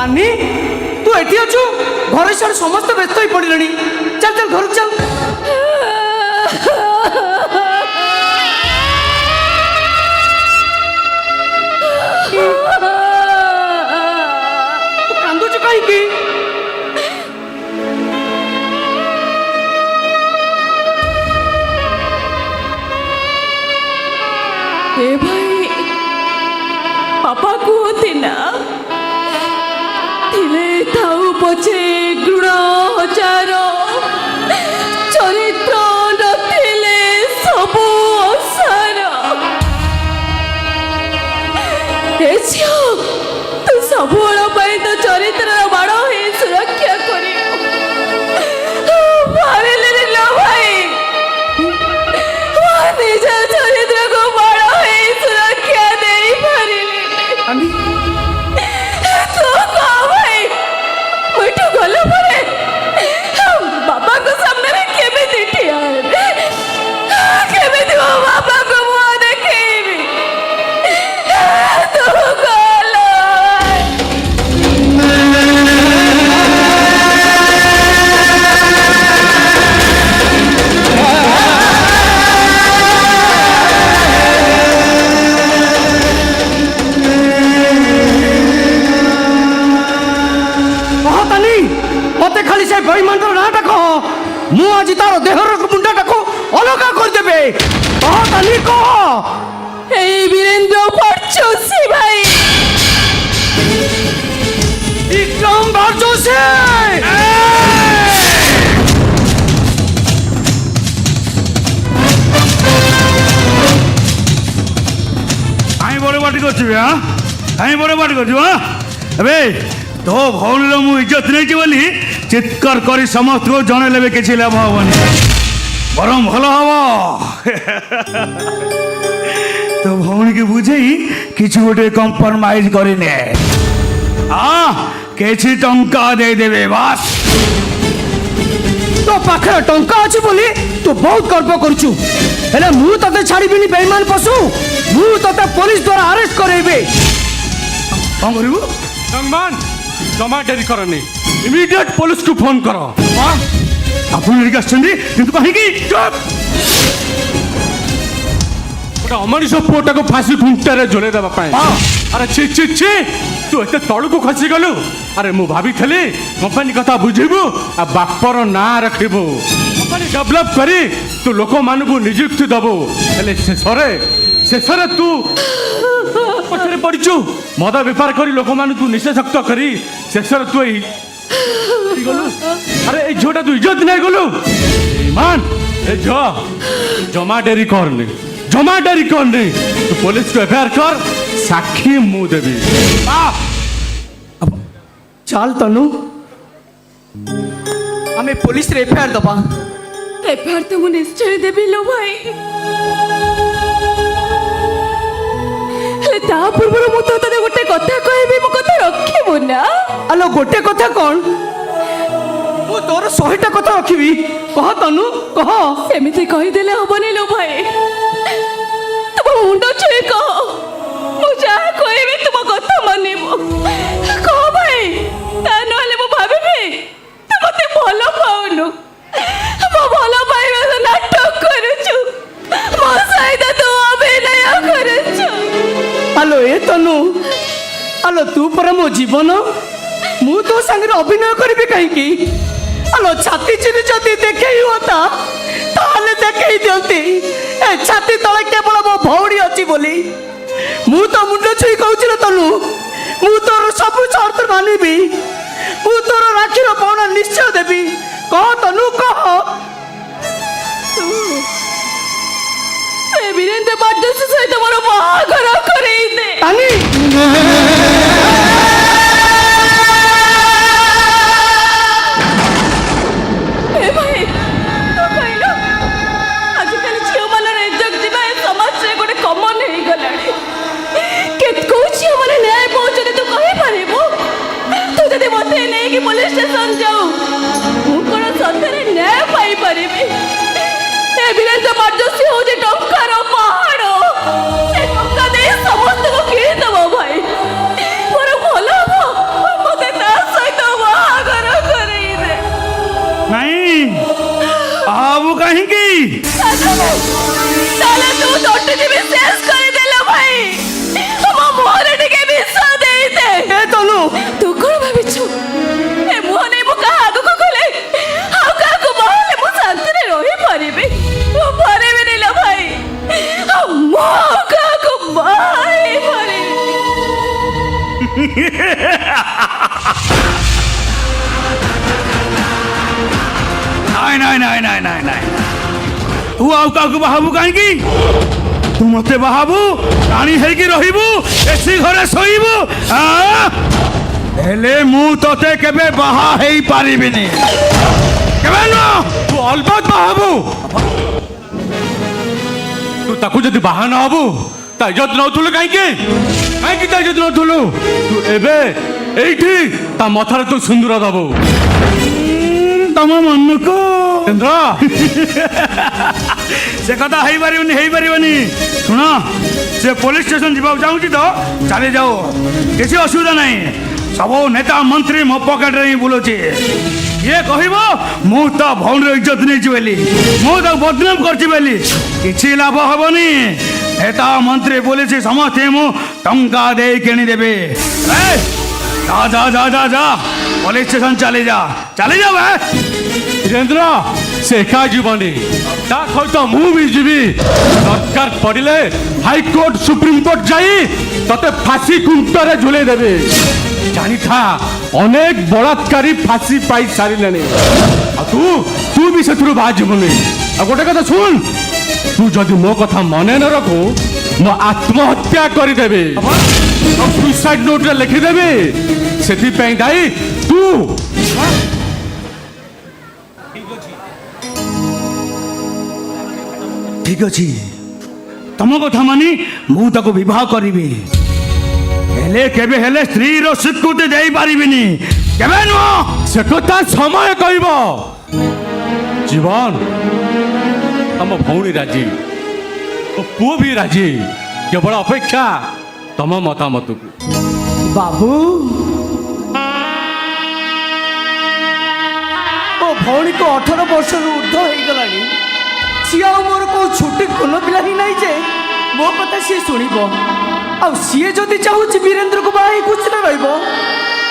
तानी तू एठी अछु घर सारे समस्त व्यस्त हो पड़े चल चल घर चल कांदुच कहीं भाई पापा कहते ना थिले थाऊ पछे गुण हजार चरित्र नथिले सबु असार तू सबुल तो चरित्र बड़ ही सुरक्षा कर भाई निज चरित्र को बड़ ही सुरक्षा दे पारे तो भाई बैठू गला परे बाबा को सामने केबे ठिया केबे बाबा को मुँह देखेबी तो गला मत खाली से बेईमान नाटा कह मु आज तार देहर मुंडा को अलगा कर देबे तानी कह ए वीरेंद्र परचोसी भाई विक्रम परचोसी आई बड़े बाटी करछु हां आई बड़े बाटी करछु हां अबे तो भौणीर मु इज्जत नहीं बोली चित्कार करी समस्त को जन लेबे किसी लाभ हबनी बरम भल हब तो भौणी के बुझेई किछु गोटे कंप्रोमाइज करिने किछि टंका दे देबे बस तो पाखे टंका अछि बोली तू बहुत गर्व करछु हेले मु तते छाड़ीबिनी बेईमान पशु मु तते पुलिस द्वारा अरेस्ट करेबे कौन करिबू संगमान जमा डेरी करनी इमीडिएट पुलिस को फोन करो आपन लेके आछंदी किंतु कहि की चुप गोटे अमरीश पुओटा को फांसी खुंटारे झोले देवा पाए अरे छी छी छी तू एते तळु को खसी गलु अरे मु भाभी थली कंपनी कथा बुझिबू आ बापर ना रखिबू कंपनी डेवलप करी तू लोक मानु को नियुक्ति दबो हेले शेषरे तू पछरे पड़चू मद बेपार करी लोक मानु तू निशक्त करी शेषरे तू गलु अरे ए झोटा तू इज्जत नहीं गलु ईमान ए झो जमा डेरी करनी तू पुलिस को एफआईआर कर साक्षी मु देवी चल तनु हमें पुलिस रे एफआईआर दबा एफआईआर तो मु निश्चय देबी लो भाई हेले ता पूर्व मु तो तते गोटे कथा कहबी मु कथा रखिबो ना आलो गोटे कथा कौन मु तोर 100टा कथा रखिबी कह तनु कह एमिति कहि देले हबनी लो भाई तुम मुंडो छुई कह मु जा कहबी तुम कथा मानिबो कह भाई ता नहले मु भाबिबी तू मते भलो पाउनु मो भलो पाइबा तो नाटक करूछु मो सहित तू अभिनय करूछु आलो ए तनु आलो तू पर मो जीवन मु तो संगे अभिनय करबी कहीं की आलो छाती चिनी जदी देखई होता ताले देखई दियंती ए छाती तले केवल मो भौड़ी अछि बोली मु तो मुंड छुई कहउछि रे तनु मु तोर सब शर्त मानिबी मु तोर राखीर पावना निश्चय देबी कह तनु कह वीरेंद्र परचोसी सहित मोर बाहाघर करई दे तानी ए भाई तो कहलो आजकल झियो मानर इज्जत दिबा ए समाज रे गोटे कॉमन हे गलाडी केत को झियो माने न्याय पहुंचले तू कहि पारिबो तू जदि मते नै कि पुलिस स्टेशन जाऊ मु कोन सतरे न्याय पाई पारिबी ए वीरेंद्र परचोसी हो जे टंकार पहाड़ से टंका दे समस्त को के दबो भाई ବାହାବୁ କାହିଁକି? ତାହେଲେ ତୁ ତୋଟେ ଯିବି ଶେଷ କରିଦେଲ ଭାଇ। ମୋ ମୁହଁରେ ଟିକେ ବିଷ ଦେଇଦେ। ଏ ତନୁ ତୁ କଣ ଭାବିଛୁ ଏ ମୁହଁ ନେଇ ମୁଁ କାହା ଆଗକୁ ଗଲେ ଆଉ କାହାକୁ ବାହାହେଲେ ମୁଁ ଶାନ୍ତିରେ ରହିପାରିବି? ମୁଁ ପାରିବିନି ଲୋ ଭାଇ। ମୁଁ ଆଉ କାହାକୁ ବାହା ହେଇପାରିବିନି। ନାଇଁ ନାଇଁ ନାଇଁ ନାଇଁ ନାଇଁ ନାଇଁ, ତୁ ଆଉ କାହାକୁ ବାହାବୁ କାହିଁକି? ତୁ ମତେ ବାହାବୁ, ରାଣୀ ହେଇକି ରହିବୁ, ଏସି ଘରେ ଶୋଇବୁ। ହେଲେ ମୁଁ ତତେ କେବେ ବାହା ହେଇପାରିବିନି, କେବେ ନୁହଁ। ତୁ ଅଲବତ ବାହାବୁ। ତୁ ତାକୁ ଯଦି ବାହା ନ ହବୁ ତା ଇଜ୍ଜତ ନଉଥିଲୁ କାହିଁକି? କାହିଁକି ତା ଇଜ୍ଜତ ନଉଥିଲୁ? ତୁ ଏବେ ଏଇଠି ତା ମଥାରେ ତୁ ସିନ୍ଦୁର ଦବୁ। ତମ ମନକୁ ଚନ୍ଦ୍ର ସେ କଥା ହେଇପାରିବନି, ହେଇପାରିବନି। ଶୁଣ, ସେ ପୋଲିସ ଷ୍ଟେସନ ଯିବାକୁ ଚାହୁଁଛି ତ ଚାଲି ଯାଉ, କିଛି ଅସୁବିଧା ନାହିଁ। ସବୁ ନେତା ମନ୍ତ୍ରୀ ମୋ ପକେଟରେ ହିଁ ବୁଲୁଛି। କିଏ କହିବ ମୁଁ ତା ଭଉଣୀର ଇଜ୍ଜତ ନେଇଛି ବୋଲି, ମୁଁ ତାକୁ ବଦନାମ କରିଛି ବୋଲି? କିଛି ଲାଭ ହବନି। ନେତା ମନ୍ତ୍ରୀ ପୋଲିସ ସମସ୍ତେ ମୁଁ ଟଙ୍କା ଦେଇ କିଣିଦେବି। ଯା ଯା ଯା ଯା ଯା, ପୋଲିସ ଷ୍ଟେସନ ଚାଲି ଯା, ଚାଲି ଯା ବେ। ଧୀରେନ୍ଦ୍ର ସେ ଏକା ଯିବନି, ତା ସହିତ ମୁଁ ବି ଯିବି। ଦରକାର ପଡ଼ିଲେ ହାଇକୋର୍ଟ ସୁପ୍ରିମକୋର୍ଟ ଯାଇ ତତେ ଫାଶୀ ଖୁଣ୍ଟରେ ଝୁଲେଇ ଦେବେ। ଜାଣିଥା, ଅନେକ ବଳାତ୍କାରୀ ଫାଶୀ ପାଇ ସାରିଲେଣି। ଆଉ ତୁ ବି ସେଥିରୁ ବାହାରିବୁନି। ଆଉ ଗୋଟେ କଥା ଶୁଣ, ତୁ ଯଦି ମୋ କଥା ମନେ ନ ରଖୁ ମୁଁ ଆତ୍ମହତ୍ୟା କରିଦେବି, ଆଉ ସୁଇସାଇଡ୍ ନୋଟରେ ଲେଖିଦେବି। ସେଥିପାଇଁ ଦାୟୀ ତୁ। ଠିକ ଅଛି, ତମ କଥା ମାନି ମୁଁ ତାକୁ ବିବାହ କରିବି। ହେଲେ କେବେ ହେଲେ ସ୍ତ୍ରୀର ସ୍ୱୀକୃତି ଦେଇପାରିବିନି, କେବେ ନୁହଁ। ସେ କଥା ସମୟ କହିବ। ଜୀବନ, ତମ ଭଉଣୀ ରାଜି, ମୋ ପୁଅ ବି ରାଜି, କେବଳ ଅପେକ୍ଷା ତମ ମତାମତକୁ। ବାବୁ, ମୋ ଭଉଣୀକୁ 18 ବର୍ଷରୁ ଉର୍ଦ୍ଧ୍ୱ ହେଇଗଲାଣି। ସିଏ ଆଉ ମୋର କୋଉ ଛୋଟି କୁଲ ପିଲା ହିଁ ନାହିଁ ଯେ ମୋ କଥା ସିଏ ଶୁଣିବ। ଆଉ ସିଏ ଯଦି ଚାହୁଁଛି ବୀରେନ୍ଦ୍ରକୁ ବାହା ହେଇ ଖୁସିରେ ରହିବ,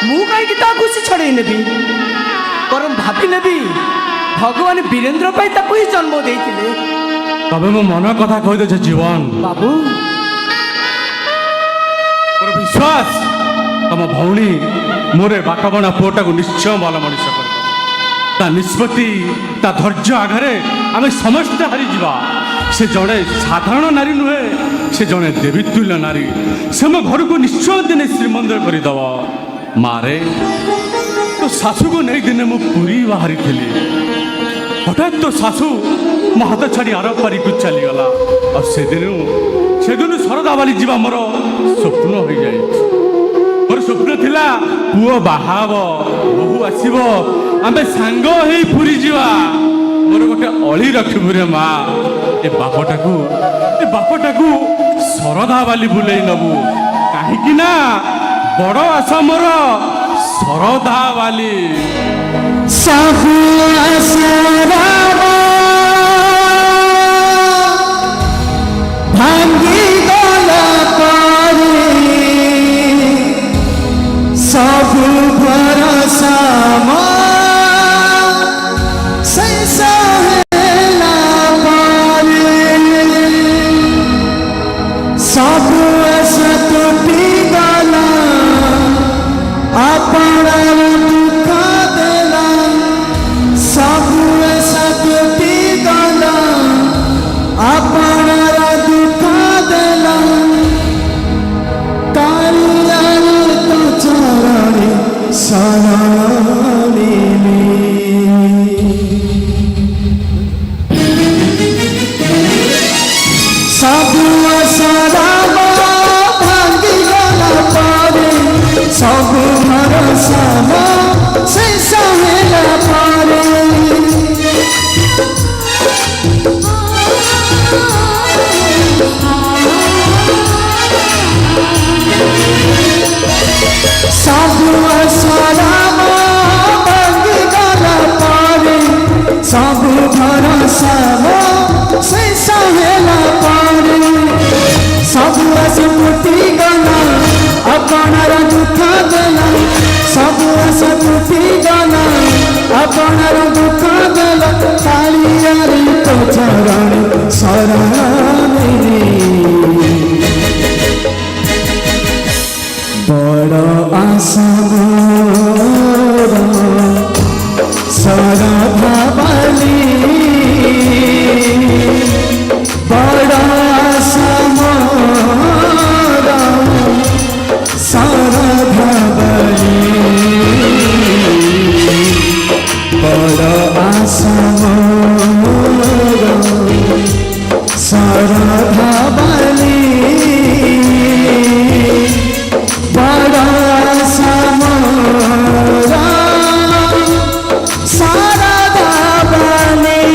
ମୁଁ କାହିଁକି ତା ଖୁସି ଛଡ଼େଇ ନେବି? ବରଂ ଭାବି ନେବି ଭଗବାନ ବୀରେନ୍ଦ୍ର ପାଇଁ ତାକୁ ହିଁ ଜନ୍ମ ଦେଇଥିଲେ। ତବେ ମୋ ମନ କଥା କହିଦେଛ ଜୀବନ। ବାବୁ, ମୋର ବିଶ୍ୱାସ ତମ ଭଉଣୀ ମୋର ବାଟବଣା ପୁଅଟାକୁ ନିଶ୍ଚୟ ଭଲ ମଣିଷ କରିବ। ତା ନିଷ୍ପତ୍ତି, ତା ଧୈର୍ଯ୍ୟ ଆଗରେ ଆମେ ସମସ୍ତେ ହାରିଯିବା। ସେ ଜଣେ ସାଧାରଣ ନାରୀ ନୁହେଁ, ସେ ଜଣେ ଦେବୀତୁଲ୍ୟ ନାରୀ। ସେ ମୋ ଘରକୁ ନିଶ୍ଚୟ ଦିନେ ଶ୍ରୀମନ୍ଦିର କରିଦେବ। ମାରେ, ତୋ ଶାଶୁକୁ ନେଇ ଦିନେ ମୁଁ ପୁରୀ ବାହାରିଥିଲି। ହଠାତ୍ ତୋ ଶାଶୁ ମୋ ହାତ ଛାଡ଼ି ଆର ପାରିକୁ ଚାଲିଗଲା। ଆଉ ସେଦିନୁ ଶରଦା ବାଲି ଯିବା ମୋର ସ୍ୱପ୍ନ ହୋଇଯାଇଛି। ମୋର ସ୍ୱପ୍ନ ଥିଲା ପୁଅ ବାହା ହବ, ବୋହୂ ଆସିବ, ଆମେ ସାଙ୍ଗ ହେଇ ପୁରୀ ଯିବା। ମୋର ଗୋଟେ ଅଳି ରଖିବୁ ରେ ମା। ଏ ବାପଟାକୁ ଶରଦା ବାଲି ବୁଲେଇ ନବୁ, କାହିଁକି ନା ବଡ଼ ଆଶ ମୋର ଶରଦା ବାଲି। ସବୁ ଭାଙ୍ଗି ଗଲା ପରେ ସବୁ ଭରସା ଶେଷ ହେଲା ପରେ ସବୁ ଆଶା ତୁଟି ଗଲା, ଆପଣାର ଦୁଃଖ ଦେଲା ସବୁ ଆଶା ଟୁଟିଗଲା ଆପଣାର ଦୁଃଖ ଦେଲା କାଳିଆରେ ତୋ ଚରଣ ଶରଣରେ ବଡ଼ ଆଶା ମୋର ଶରଧା ବାଲି ବଡ଼ ଆଶା ମୋର ଶରଧା ବାଲି ବଡ଼ ଆଶା ମୋର ଶରଧା ବାଲି ବଡ଼ ଆଶା ମୋର ଶରଧା ବାଲି।